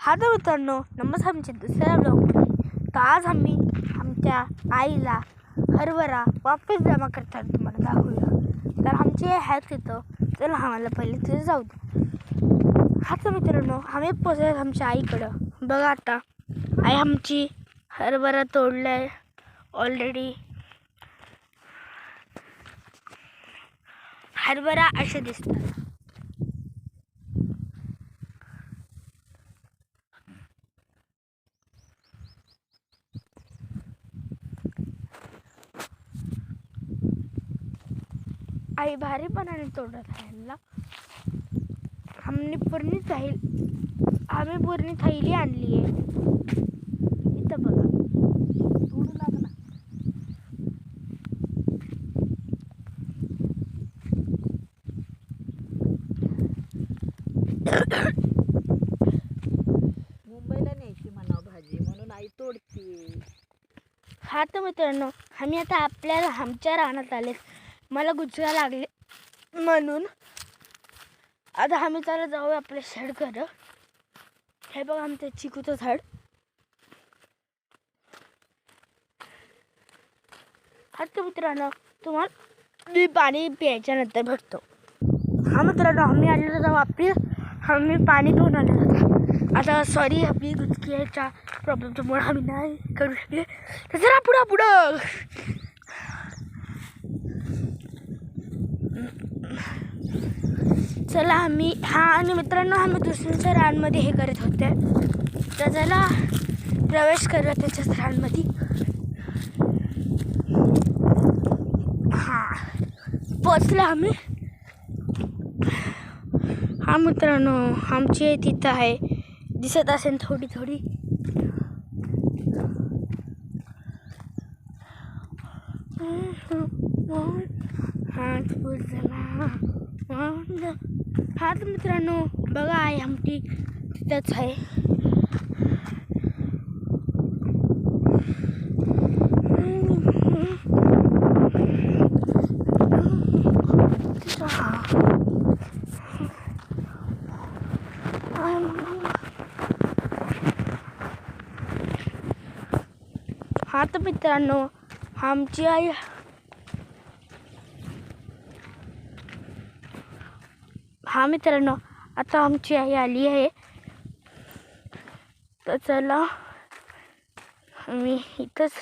हा तर मित्रांनो, नमस्कार. आमच्या दुसऱ्या ब्लॉगमध्ये. तर आज आम्ही आमच्या आईला हरभरा वापस जमा करताना तुम्हाला दाखवूया. तर आमचे आहेत तिथं. चला आम्हाला पहिले तिथे जाऊ दे. हा तर मित्रांनो, आम्ही पोचलो आमच्या आईकडं. बघा आता आई आमची हरभरा तोडलाय ऑलरेडी. हरभरा असे दिसतात. आई भारीपणाने तोडत आहे. आम्ही पूर्ण थैली आणली आहे. इथं बघा, तोडू लागला. मुंबईला न्यायची म्हणावं भाजी म्हणून आई तोडते. हा तर मित्रांनो, आम्ही आता आमच्या रानात आले. मला गुजरा लागले म्हणून आता आम्ही त्याला जाऊ आपल्या शेडकडं. हे बघा आमचं चिकूचं झाड. हा तर मित्रांनो, तुम्हाला मी पाणी प्यायच्या नंतर भेटतो. हा मित्रांनो, आम्ही आलेलो जाऊ आम्ही पाणी पिऊन आलेलो. आता सॉरी, आपली गुजक्याच्या प्रॉब्लेमच्यामुळे आम्ही नाही करू शकले. तर जरा पुढं चला आणि मित्रांनो, आम्ही दुसऱ्यांच्या रानमध्ये हे करत होते. तर चला प्रवेश करूया त्याच्याच रानमध्ये. पोचलो आम्ही. हा मित्रांनो, आमची तिथं आहे, दिसत असेल थोडी. हा तर मित्रांनो, बघा आहे आमची तिथंच आहे. हा तर मित्रांनो, आमची आई मित्रांनो, आता आमची आई आली आहे. तर चला, मी इथंच